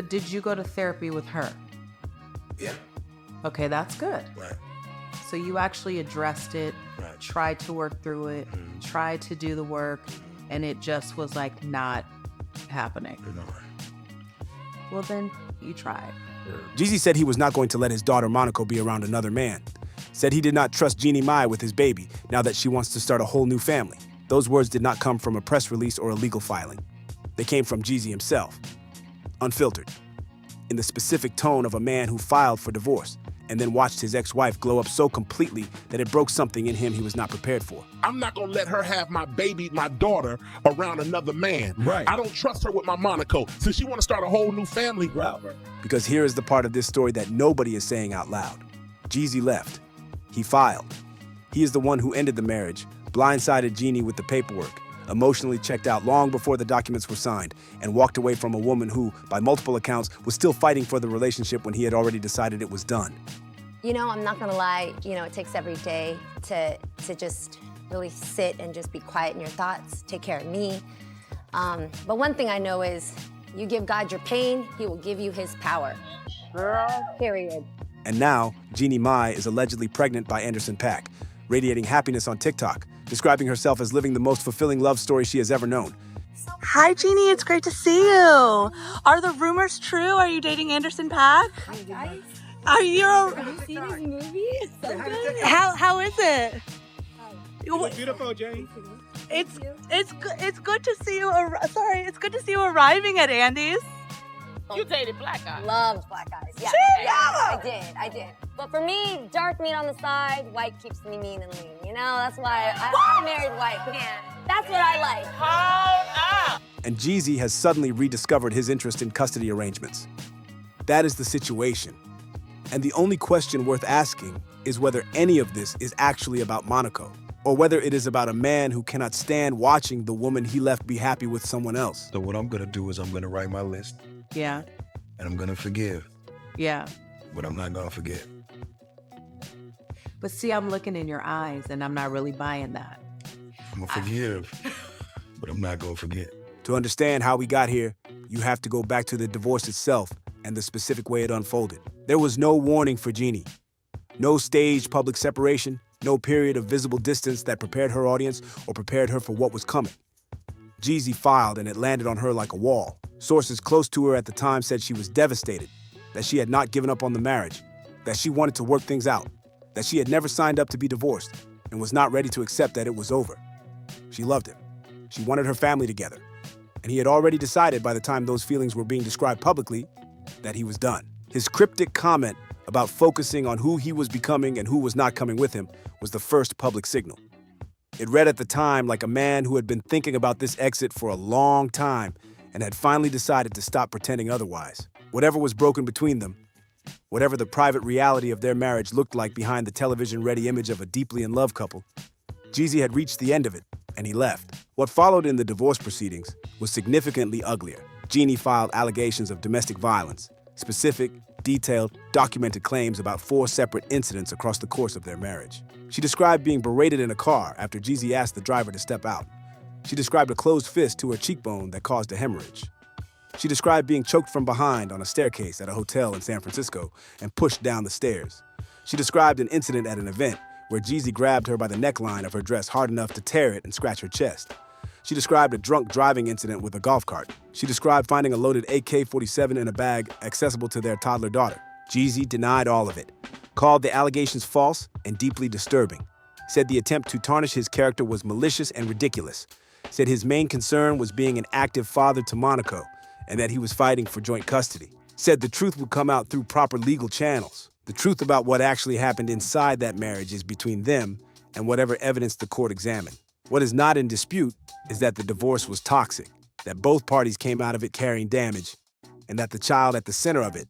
Did you go to therapy with her? Yeah. Okay, that's good. Right. So you actually addressed it, Right. tried to work through it, tried to do the work, and it just was like not happening. You know, Well, then you tried. Jezy said he was not going to let his daughter Monaco be around another man. Said he did not trust Jeannie Mai with his baby now that she wants to start a whole new family. Those words did not come from a press release or a legal filing. They came from Jezy himself, unfiltered, in the specific tone of a man who filed for divorce and then watched his ex-wife glow up so completely that it broke something in him he was not prepared for. I'm not gonna let her have my baby, my daughter, around another man. Right. I don't trust her with my Monaco. Since she wanna start a whole new family, Because here is the part of this story that nobody is saying out loud. Jezy left. He filed. He is the one who ended the marriage, blindsided Jeannie with the paperwork, emotionally checked out long before the documents were signed, and walked away from a woman who, by multiple accounts, was still fighting for the relationship when he had already decided it was done. You know, I'm not gonna lie, it takes every day to just really sit and just be quiet in your thoughts, take care of me. But one thing I know is, you give God your pain, he will give you his power. Girl, period. And now, Jeannie Mai is allegedly pregnant by Anderson Paak, radiating happiness on TikTok, describing herself as living the most fulfilling love story she has ever known. Hi, Jeannie. It's great to see you. Are the rumors true? Are you dating Anderson Paak? Hi, guys. Are you? Have you seen his movie? It's so good. How is it? Beautiful, Jane. It's good to see you. It's good to see you arriving at Andy's. You dated black guys. Loved black guys. Yeah, I did. But for me, dark meat on the side, white keeps me mean and lean. That's why I married white. Yeah, that's what I like. Hold up. And Jezy has suddenly rediscovered his interest in custody arrangements. That is the situation. And the only question worth asking is whether any of this is actually about Monaco, or whether it is about a man who cannot stand watching the woman he left be happy with someone else. So what I'm gonna do is I'm gonna write my list Yeah, and I'm gonna forgive, yeah. but I'm not gonna forget. But see, I'm looking in your eyes and I'm not really buying that. I'm gonna forgive, but I'm not gonna forget. To understand how we got here, you have to go back to the divorce itself and the specific way it unfolded. There was no warning for Jeannie. No staged public separation, no period of visible distance that prepared her audience or prepared her for what was coming. Jezy filed and it landed on her like a wall. Sources close to her at the time said she was devastated, that she had not given up on the marriage, that she wanted to work things out, that she had never signed up to be divorced and was not ready to accept that it was over. She loved him. She wanted her family together. And he had already decided by the time those feelings were being described publicly that he was done. His cryptic comment about focusing on who he was becoming and who was not coming with him was the first public signal. It read at the time like a man who had been thinking about this exit for a long time and had finally decided to stop pretending otherwise. Whatever was broken between them, whatever the private reality of their marriage looked like behind the television-ready image of a deeply in love couple, Jezy had reached the end of it, and he left. What followed in the divorce proceedings was significantly uglier. Jeannie filed allegations of domestic violence, specific, detailed, documented claims about 4 separate incidents across the course of their marriage. She described being berated in a car after Jezy asked the driver to step out. She described a closed fist to her cheekbone that caused a hemorrhage. She described being choked from behind on a staircase at a hotel in San Francisco and pushed down the stairs. She described an incident at an event where Jezy grabbed her by the neckline of her dress hard enough to tear it and scratch her chest. She described a drunk driving incident with a golf cart. She described finding a loaded AK-47 in a bag accessible to their toddler daughter. Jezy denied all of it, called the allegations false and deeply disturbing, said the attempt to tarnish his character was malicious and ridiculous, said his main concern was being an active father to Monaco and that he was fighting for joint custody, said the truth would come out through proper legal channels. The truth about what actually happened inside that marriage is between them and whatever evidence the court examined. What is not in dispute is that the divorce was toxic, that both parties came out of it carrying damage, and that the child at the center of it,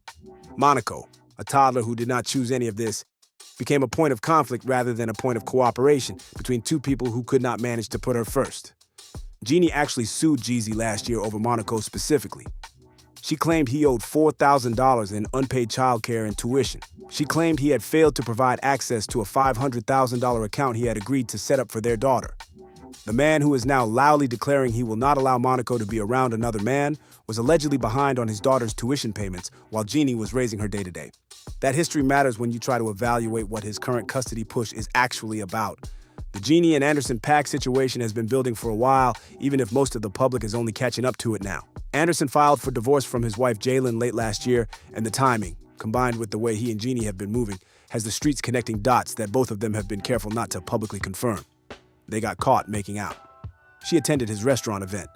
Monaco, a toddler who did not choose any of this, became a point of conflict rather than a point of cooperation between two people who could not manage to put her first. Jeannie actually sued Jezy last year over Monaco specifically. She claimed he owed $4,000 in unpaid childcare and tuition. She claimed he had failed to provide access to a $500,000 account he had agreed to set up for their daughter. The man who is now loudly declaring he will not allow Monaco to be around another man was allegedly behind on his daughter's tuition payments while Jeannie was raising her day-to-day. That history matters when you try to evaluate what his current custody push is actually about. The Jeannie and Anderson Paak situation has been building for a while, even if most of the public is only catching up to it now. Anderson filed for divorce from his wife Jalen late last year, and the timing, combined with the way he and Jeannie have been moving, has the streets connecting dots that both of them have been careful not to publicly confirm. They got caught making out. She attended his restaurant event.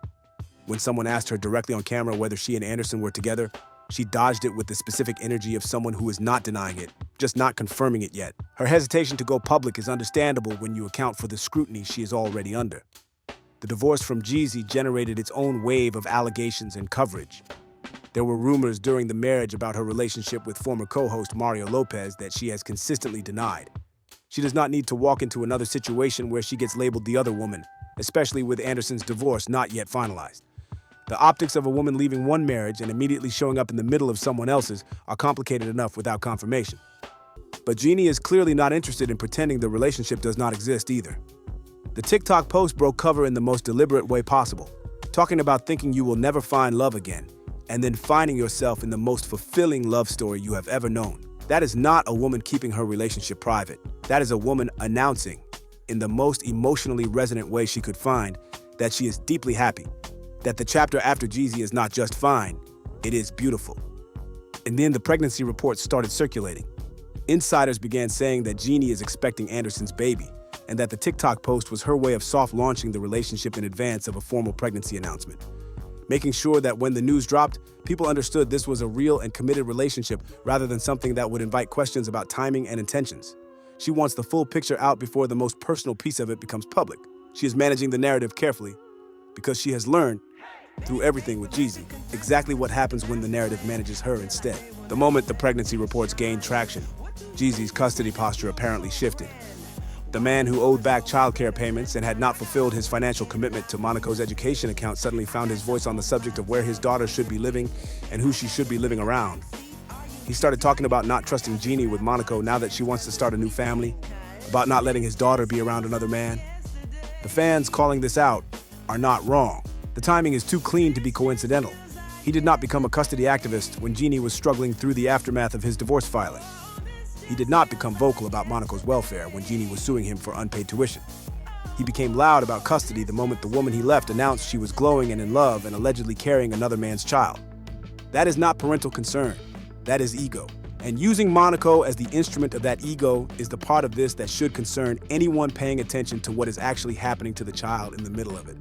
When someone asked her directly on camera whether she and Anderson were together, she dodged it with the specific energy of someone who is not denying it, just not confirming it yet. Her hesitation to go public is understandable when you account for the scrutiny she is already under. The divorce from Jezy generated its own wave of allegations and coverage. There were rumors during the marriage about her relationship with former co-host Mario Lopez that she has consistently denied. She does not need to walk into another situation where she gets labeled the other woman, especially with Anderson's divorce not yet finalized. The optics of a woman leaving one marriage and immediately showing up in the middle of someone else's are complicated enough without confirmation. But Jeannie is clearly not interested in pretending the relationship does not exist either. The TikTok post broke cover in the most deliberate way possible, talking about thinking you will never find love again, and then finding yourself in the most fulfilling love story you have ever known. That is not a woman keeping her relationship private. That is a woman announcing, in the most emotionally resonant way she could find, that she is deeply happy, that the chapter after Jezy is not just fine, it is beautiful. And then the pregnancy reports started circulating. Insiders began saying that Jeannie is expecting Anderson's baby, and that the TikTok post was her way of soft launching the relationship in advance of a formal pregnancy announcement, making sure that when the news dropped, people understood this was a real and committed relationship rather than something that would invite questions about timing and intentions. She wants the full picture out before the most personal piece of it becomes public. She is managing the narrative carefully because she has learned, through everything with Jezy, exactly what happens when the narrative manages her instead. The moment the pregnancy reports gained traction, Jezy's custody posture apparently shifted. The man who owed back childcare payments and had not fulfilled his financial commitment to Monaco's education account suddenly found his voice on the subject of where his daughter should be living and who she should be living around. He started talking about not trusting Jeannie with Monaco now that she wants to start a new family, about not letting his daughter be around another man. The fans calling this out are not wrong. The timing is too clean to be coincidental. He did not become a custody activist when Jeannie was struggling through the aftermath of his divorce filing. He did not become vocal about Monaco's welfare when Jeannie was suing him for unpaid tuition. He became loud about custody the moment the woman he left announced she was glowing and in love and allegedly carrying another man's child. That is not parental concern. That is ego. And using Monaco as the instrument of that ego is the part of this that should concern anyone paying attention to what is actually happening to the child in the middle of it.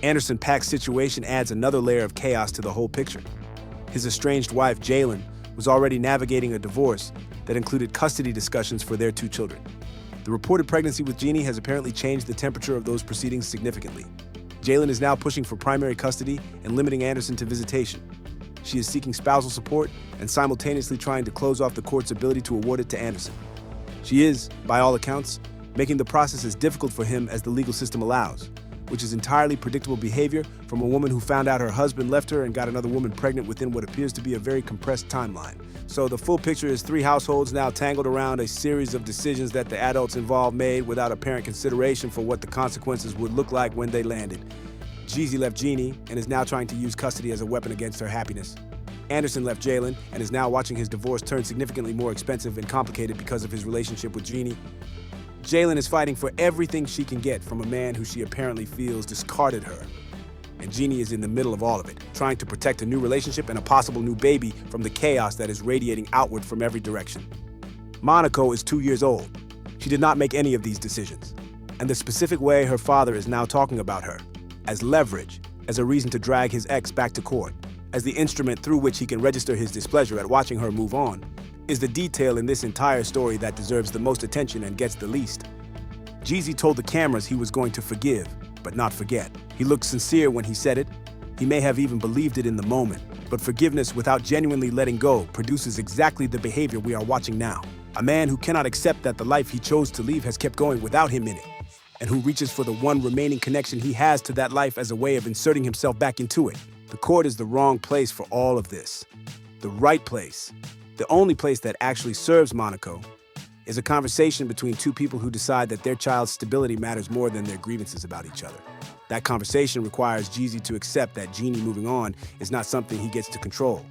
Anderson Paak's situation adds another layer of chaos to the whole picture. His estranged wife, Jalen, was already navigating a divorce that included custody discussions for their 2 children. The reported pregnancy with Jeannie has apparently changed the temperature of those proceedings significantly. Jalen is now pushing for primary custody and limiting Anderson to visitation. She is seeking spousal support and simultaneously trying to close off the court's ability to award it to Anderson. She is, by all accounts, making the process as difficult for him as the legal system allows, which is entirely predictable behavior from a woman who found out her husband left her and got another woman pregnant within what appears to be a very compressed timeline. So the full picture is 3 households now tangled around a series of decisions that the adults involved made without apparent consideration for what the consequences would look like when they landed. Jezy left Jeannie and is now trying to use custody as a weapon against her happiness. Anderson left Jalen and is now watching his divorce turn significantly more expensive and complicated because of his relationship with Jeannie. Jalen is fighting for everything she can get from a man who she apparently feels discarded her. And Jeannie is in the middle of all of it, trying to protect a new relationship and a possible new baby from the chaos that is radiating outward from every direction. Monaco is 2 years old. She did not make any of these decisions. And the specific way her father is now talking about her, as leverage, as a reason to drag his ex back to court, as the instrument through which he can register his displeasure at watching her move on, is the detail in this entire story that deserves the most attention and gets the least. Jezy told the cameras he was going to forgive, but not forget. He looked sincere when he said it. He may have even believed it in the moment, but forgiveness without genuinely letting go produces exactly the behavior we are watching now. A man who cannot accept that the life he chose to leave has kept going without him in it, and who reaches for the one remaining connection he has to that life as a way of inserting himself back into it. The court is the wrong place for all of this. The right place, the only place that actually serves Monaco, is a conversation between two people who decide that their child's stability matters more than their grievances about each other. That conversation requires Jezy to accept that Jeannie moving on is not something he gets to control.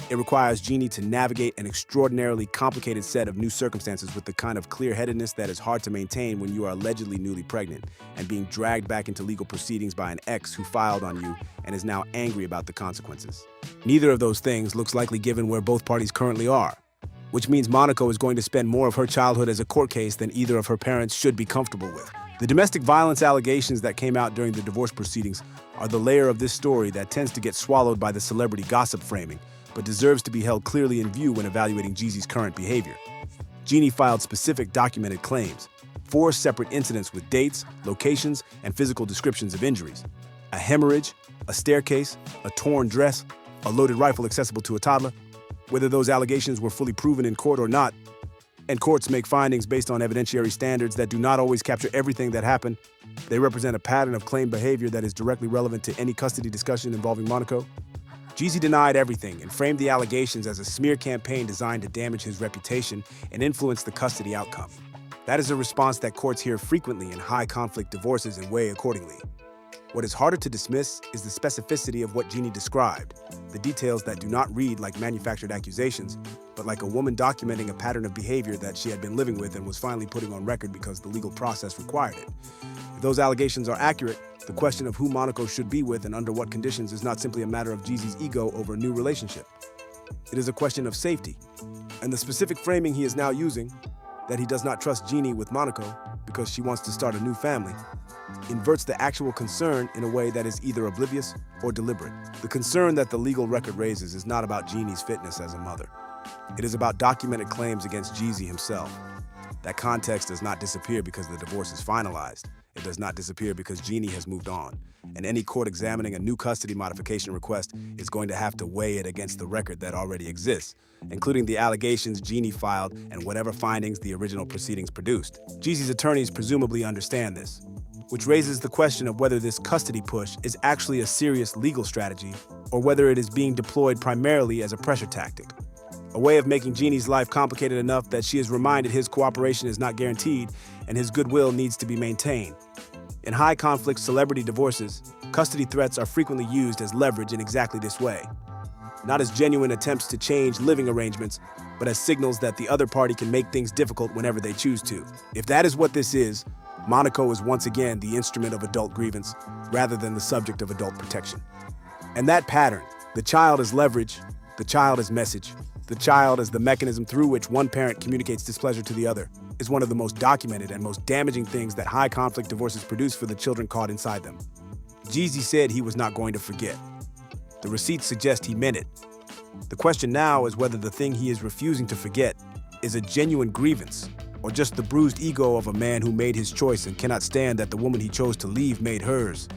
It requires Jeannie to navigate an extraordinarily complicated set of new circumstances with the kind of clear-headedness that is hard to maintain when you are allegedly newly pregnant and being dragged back into legal proceedings by an ex who filed on you and is now angry about the consequences. Neither of those things looks likely given where both parties currently are, which means Monaco is going to spend more of her childhood as a court case than either of her parents should be comfortable with. The domestic violence allegations that came out during the divorce proceedings are the layer of this story that tends to get swallowed by the celebrity gossip framing, but deserves to be held clearly in view when evaluating Jeezy's current behavior. Jeannie filed specific documented claims, 4 separate incidents with dates, locations, and physical descriptions of injuries: a hemorrhage, a staircase, a torn dress, a loaded rifle accessible to a toddler. Whether those allegations were fully proven in court or not, and courts make findings based on evidentiary standards that do not always capture everything that happened, they represent a pattern of claimed behavior that is directly relevant to any custody discussion involving Monaco. Jezy denied everything and framed the allegations as a smear campaign designed to damage his reputation and influence the custody outcome. That is a response that courts hear frequently in high-conflict divorces and weigh accordingly. What is harder to dismiss is the specificity of what Jeannie described, the details that do not read like manufactured accusations, but like a woman documenting a pattern of behavior that she had been living with and was finally putting on record because the legal process required it. If those allegations are accurate, the question of who Monaco should be with and under what conditions is not simply a matter of Jezy's ego over a new relationship. It is a question of safety. And the specific framing he is now using, that he does not trust Jeannie with Monaco because she wants to start a new family, inverts the actual concern in a way that is either oblivious or deliberate. The concern that the legal record raises is not about Jeannie's fitness as a mother. It is about documented claims against Jezy himself. That context does not disappear because the divorce is finalized. It does not disappear because Jeannie has moved on. And any court examining a new custody modification request is going to have to weigh it against the record that already exists, including the allegations Jeannie filed and whatever findings the original proceedings produced. Jezy's attorneys presumably understand this, which raises the question of whether this custody push is actually a serious legal strategy or whether it is being deployed primarily as a pressure tactic. A way of making Jeannie's life complicated enough that she is reminded his cooperation is not guaranteed and his goodwill needs to be maintained. In high-conflict celebrity divorces, custody threats are frequently used as leverage in exactly this way. Not as genuine attempts to change living arrangements, but as signals that the other party can make things difficult whenever they choose to. If that is what this is, Monaco is once again the instrument of adult grievance rather than the subject of adult protection. And that pattern, the child as leverage, the child as message, the child as the mechanism through which one parent communicates displeasure to the other, is one of the most documented and most damaging things that high-conflict divorces produce for the children caught inside them. Jezy said he was not going to forget. The receipts suggest he meant it. The question now is whether the thing he is refusing to forget is a genuine grievance or just the bruised ego of a man who made his choice and cannot stand that the woman he chose to leave made hers.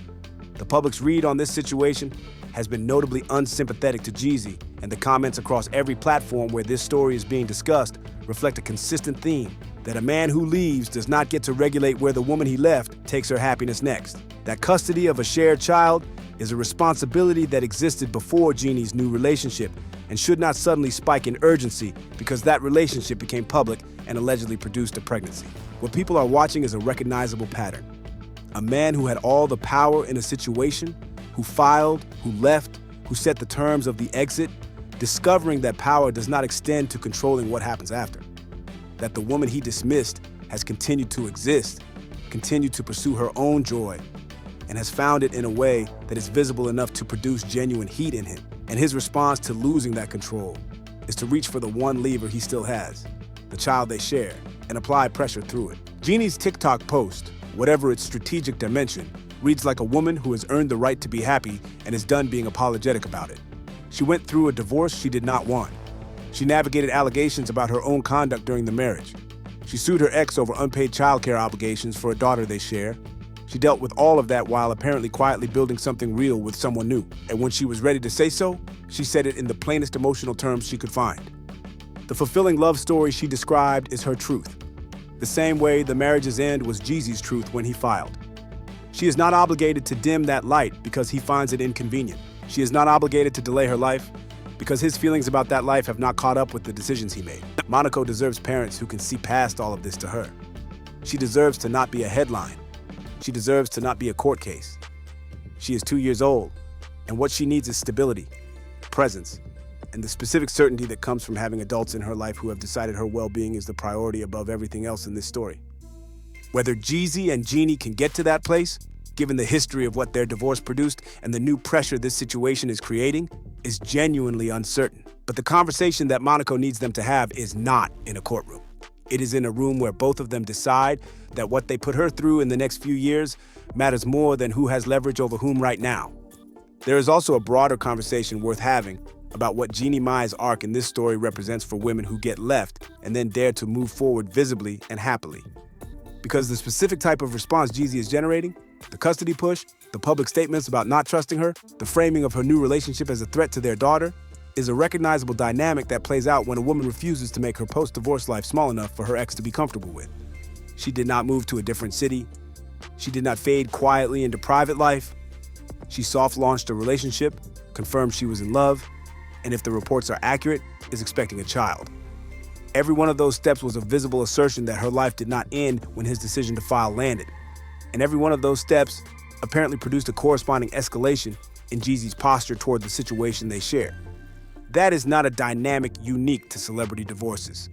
The public's read on this situation has been notably unsympathetic to Jezy, and the comments across every platform where this story is being discussed reflect a consistent theme, that a man who leaves does not get to regulate where the woman he left takes her happiness next. That custody of a shared child is a responsibility that existed before Jeannie's new relationship and should not suddenly spike in urgency because that relationship became public and allegedly produced a pregnancy. What people are watching is a recognizable pattern. A man who had all the power in a situation, who filed, who left, who set the terms of the exit, discovering that power does not extend to controlling what happens after. That the woman he dismissed has continued to exist, continued to pursue her own joy, and has found it in a way that is visible enough to produce genuine heat in him. And his response to losing that control is to reach for the one lever he still has, the child they share, and apply pressure through it. Jeannie's TikTok post, whatever its strategic dimension, reads like a woman who has earned the right to be happy and is done being apologetic about it. She went through a divorce she did not want. She navigated allegations about her own conduct during the marriage. She sued her ex over unpaid childcare obligations for a daughter they share. She dealt with all of that while apparently quietly building something real with someone new. And when she was ready to say so, she said it in the plainest emotional terms she could find. The fulfilling love story she described is her truth. The same way the marriage's end was Jezy's truth when he filed. She is not obligated to dim that light because he finds it inconvenient. She is not obligated to delay her life, because his feelings about that life have not caught up with the decisions he made. Monaco deserves parents who can see past all of this to her. She deserves to not be a headline. She deserves to not be a court case. She is 2 years old, and what she needs is stability, presence, and the specific certainty that comes from having adults in her life who have decided her well-being is the priority above everything else in this story. Whether Jezy and Jeannie can get to that place, given the history of what their divorce produced and the new pressure this situation is creating, is genuinely uncertain. But the conversation that Monaco needs them to have is not in a courtroom. It is in a room where both of them decide that what they put her through in the next few years matters more than who has leverage over whom right now. There is also a broader conversation worth having about what Jeannie Mai's arc in this story represents for women who get left and then dare to move forward visibly and happily. Because the specific type of response Jezy is generating, the custody push, the public statements about not trusting her, the framing of her new relationship as a threat to their daughter, is a recognizable dynamic that plays out when a woman refuses to make her post-divorce life small enough for her ex to be comfortable with. She did not move to a different city. She did not fade quietly into private life. She soft-launched a relationship, confirmed she was in love, and if the reports are accurate, is expecting a child. Every one of those steps was a visible assertion that her life did not end when his decision to file landed. And every one of those steps apparently produced a corresponding escalation in Jeezy's posture toward the situation they share. That is not a dynamic unique to celebrity divorces.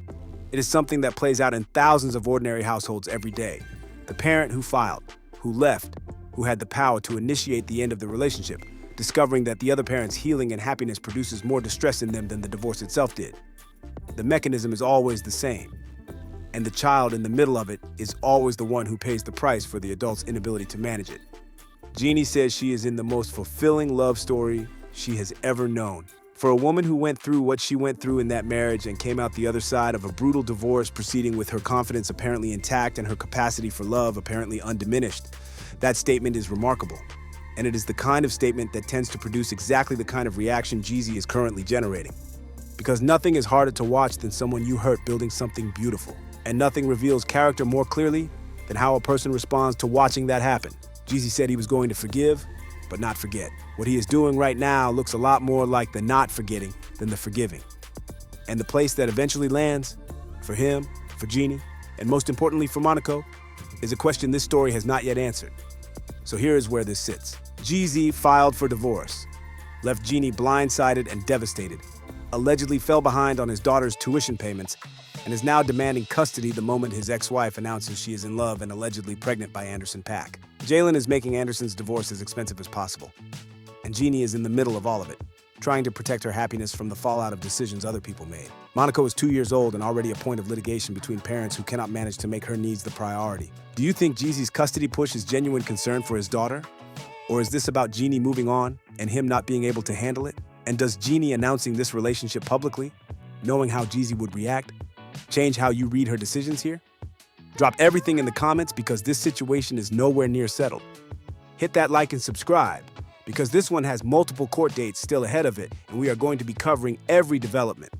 It is something that plays out in thousands of ordinary households every day. The parent who filed, who left, who had the power to initiate the end of the relationship, discovering that the other parent's healing and happiness produces more distress in them than the divorce itself did. The mechanism is always the same, and the child in the middle of it is always the one who pays the price for the adult's inability to manage it. Jeannie says she is in the most fulfilling love story she has ever known. For a woman who went through what she went through in that marriage and came out the other side of a brutal divorce proceeding with her confidence apparently intact and her capacity for love apparently undiminished, that statement is remarkable. And it is the kind of statement that tends to produce exactly the kind of reaction Jezy is currently generating. Because nothing is harder to watch than someone you hurt building something beautiful. And nothing reveals character more clearly than how a person responds to watching that happen. Jezy said he was going to forgive, but not forget. What he is doing right now looks a lot more like the not forgetting than the forgiving. And the place that eventually lands, for him, for Jeannie, and most importantly for Monaco, is a question this story has not yet answered. So here is where this sits. Jezy filed for divorce, left Jeannie blindsided and devastated, allegedly fell behind on his daughter's tuition payments, and is now demanding custody the moment his ex-wife announces she is in love and allegedly pregnant by Paak. Jalen is making Anderson's divorce as expensive as possible, and Jeannie is in the middle of all of it, trying to protect her happiness from the fallout of decisions other people made. Monaco is 2 years old and already a point of litigation between parents who cannot manage to make her needs the priority. Do you think Jezy's custody push is genuine concern for his daughter? Or is this about Jeannie moving on and him not being able to handle it? And does Jeannie announcing this relationship publicly, knowing how Jezy would react, change how you read her decisions here? Drop everything in the comments because this situation is nowhere near settled. Hit that like and subscribe because this one has multiple court dates still ahead of it and we are going to be covering every development.